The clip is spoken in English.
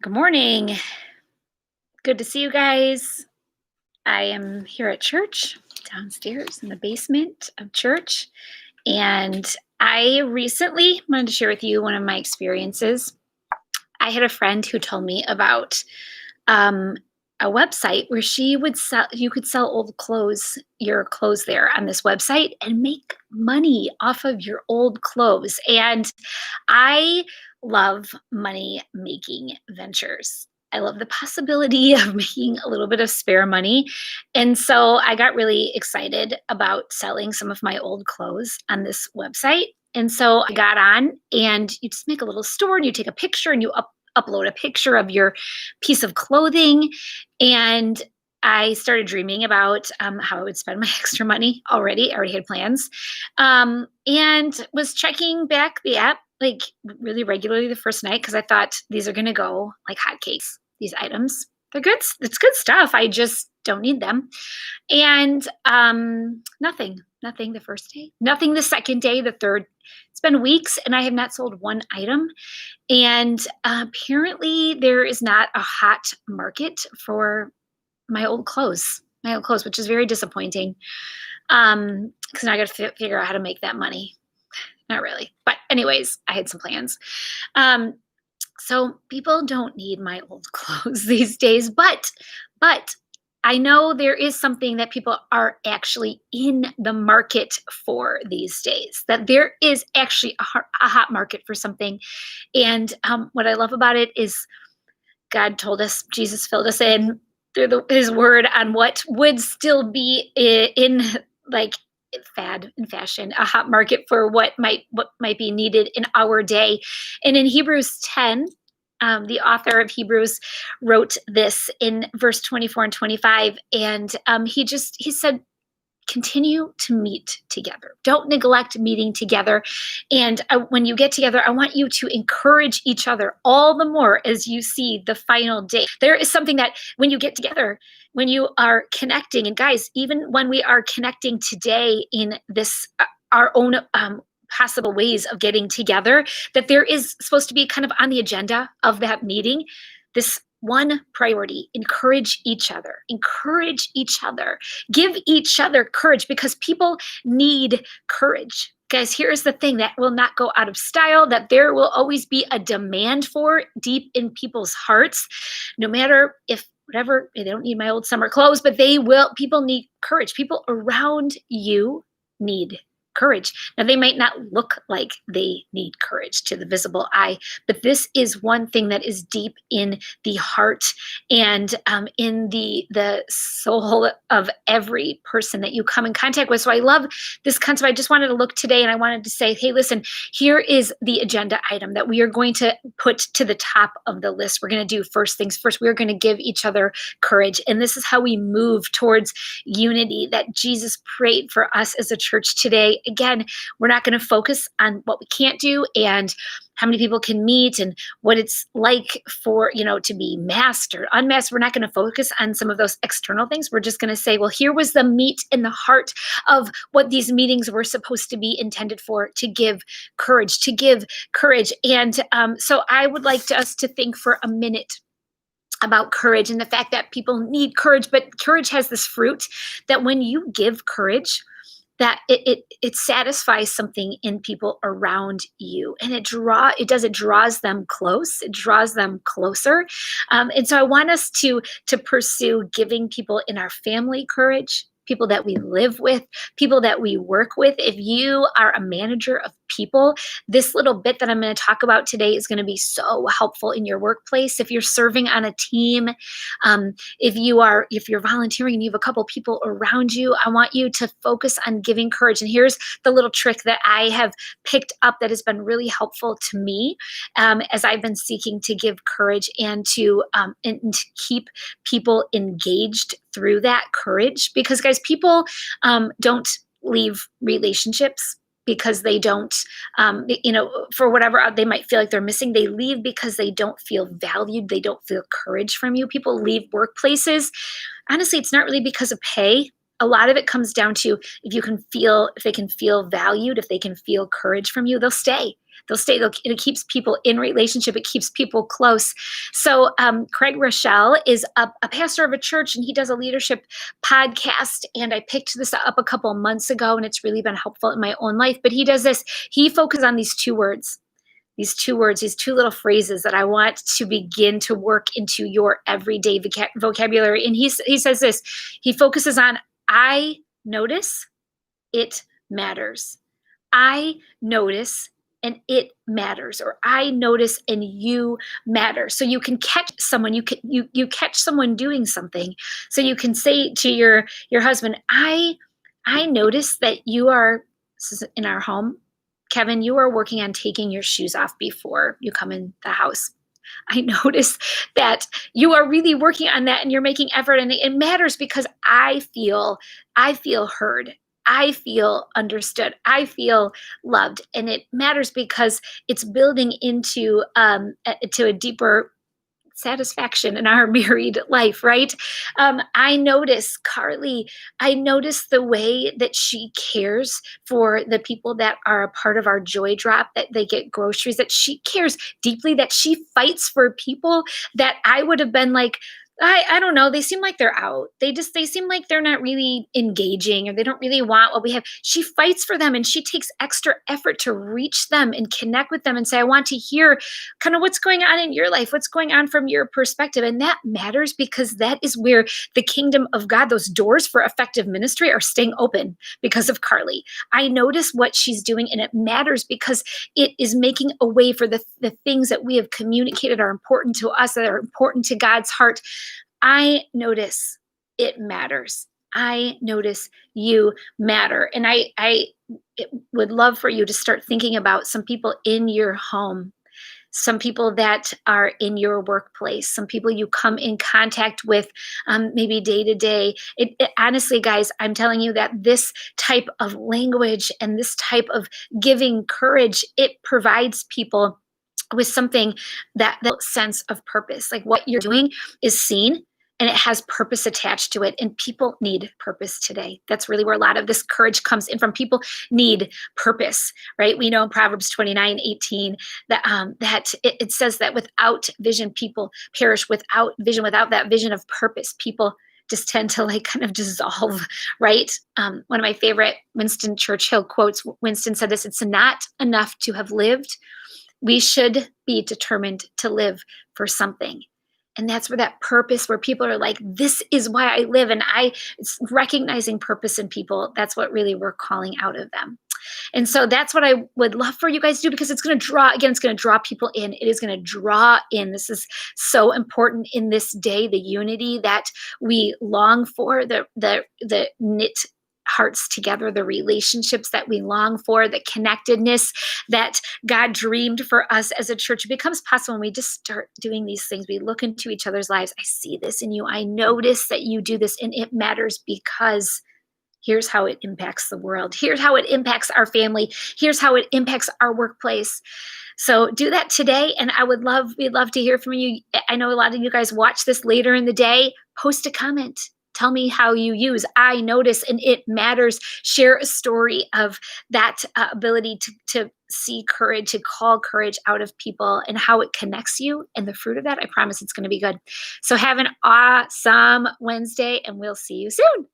Good morning. Good to see you guys. I am here at church downstairs in the basement of church. And I recently wanted to share with you one of my experiences. I had a friend who told me about um, a website where she would sell, you could sell old clothes, your clothes there on this website and make money off of your old clothes. And I love money making ventures. I love the possibility of making a little bit of spare money. And so I got really excited about selling some of my old clothes on this website. And so I got on, and you just make a little store and you take a picture and you upload a picture of your piece of clothing. And I started dreaming about how I would spend my extra money already. I already had plans, and was checking back the app like really regularly the first night because I thought these are going to go like hotcakes. These items, they're good. It's good stuff. I just don't need them. And nothing the first day, nothing the second day, the third. It's been weeks, and I have not sold one item. And apparently, there is not a hot market for my old clothes, which is very disappointing. Because now I got to figure out how to make that money. Not really, but anyways, I had some plans. Um, so people don't need my old clothes these days, but I know there is something that people are actually in the market for these days. That there is actually a hot market for something, and what I love about it is God told us, Jesus filled us in through His Word on what would still be in like fad and fashion, a hot market for what might be needed in our day. And in Hebrews 10, the author of Hebrews wrote this in verse 24 and 25, and he said, continue to meet together. Don't neglect meeting together. And when you get together, I want you to encourage each other all the more as you see the final day. There is something that when you get together, when you are connecting, and guys, even when we are connecting today in this, our own possible ways of getting together, that there is supposed to be kind of on the agenda of that meeting this one priority: encourage each other, give each other courage, because people need courage. Guys, here's the thing that will not go out of style, that there will always be a demand for deep in people's hearts, no matter if whatever, they don't need my old summer clothes, but people need courage. People around you need courage. Now, they might not look like they need courage to the visible eye, but this is one thing that is deep in the heart and in the soul of every person that you come in contact with. So I love this concept. I just wanted to look today, and I wanted to say, hey, listen, here is the agenda item that we are going to put to the top of the list. We're going to do first things first. We're going to give each other courage. And this is how we move towards unity that Jesus prayed for us as a church today. Again, we're not going to focus on what we can't do and how many people can meet and what it's like for, to be masked or unmasked. We're not going to focus on some of those external things. We're just going to say, well, here was the meat in the heart of what these meetings were supposed to be intended for: to give courage, to give courage. And so I would like us to think for a minute about courage and the fact that people need courage, but courage has this fruit that when you give courage, that it satisfies something in people around you, and it draws them close, it draws them closer. And so I want us to pursue giving people in our family courage, people that we live with, people that we work with. If you are a manager of people, this little bit that I'm going to talk about today is going to be so helpful in your workplace. If you're serving on a team, if you're volunteering and you have a couple people around you, I want you to focus on giving courage. And here's the little trick that I have picked up that has been really helpful to me, as I've been seeking to give courage and to keep people engaged through that courage. Because guys, people don't leave relationships because they don't, for whatever they might feel like they're missing. They leave because they don't feel valued. They don't feel courage from you. People leave workplaces. Honestly, it's not really because of pay. A lot of it comes down to if they can feel valued, if they can feel courage from you, they'll stay. It keeps people in relationship. It keeps people close. So Craig Rochelle is a pastor of a church, and he does a leadership podcast. And I picked this up a couple of months ago, and it's really been helpful in my own life. But he does this. He focuses on these two words. These two little phrases that I want to begin to work into your everyday vocabulary. And he says this. He focuses on, I notice, it matters. I notice and it matters, or I notice and you matter. So you can catch someone, you catch someone doing something. So you can say to your husband, I notice that you are, this is in our home, Kevin, you are working on taking your shoes off before you come in the house. I notice that you are really working on that and you're making effort, and it matters because I feel heard. I feel understood. I feel loved, and it matters because it's building into to a deeper satisfaction in our married life, right? I notice Carly, I notice the way that she cares for the people that are a part of our Joy Drop, that they get groceries, that she cares deeply, that she fights for people that I would have been like, I don't know. They seem like they're out. They seem like they're not really engaging, or they don't really want what we have. She fights for them, and she takes extra effort to reach them and connect with them and say, I want to hear kind of what's going on in your life, what's going on from your perspective. And that matters because that is where the kingdom of God, those doors for effective ministry, are staying open because of Carly. I notice what she's doing, and it matters because it is making a way for the things that we have communicated are important to us, that are important to God's heart. I notice it matters. I notice you matter. And I would love for you to start thinking about some people in your home, some people that are in your workplace, some people you come in contact with maybe day to day. Honestly, guys, I'm telling you that this type of language and this type of giving courage, it provides people with something, that sense of purpose. Like what you're doing is seen and it has purpose attached to it. And people need purpose today. That's really where a lot of this courage comes in from. People need purpose, right? We know in Proverbs 29:18 that it says that without vision, people perish. Without vision, without that vision of purpose, people just tend to like kind of dissolve, right? One of my favorite Winston Churchill quotes, Winston said this, it's not enough to have lived. We should be determined to live for something. And that's where that purpose, where people are like, this is why I live. And it's recognizing purpose in people. That's what really we're calling out of them. And so that's what I would love for you guys to do, because it's going to draw people in. It is going to draw in. This is so important in this day, the unity that we long for, the knit hearts together, the relationships that we long for, the connectedness that God dreamed for us as a church. It becomes possible when we just start doing these things. We look into each other's lives. I see this in you. I notice that you do this, and it matters because here's how it impacts the world. Here's how it impacts our family. Here's how it impacts our workplace. So do that today. And we'd love to hear from you. I know a lot of you guys watch this later in the day. Post a comment. Tell me how you use I notice and it matters. Share a story of that ability to see courage, to call courage out of people, and how it connects you. And the fruit of that, I promise it's going to be good. So have an awesome Wednesday, and we'll see you soon.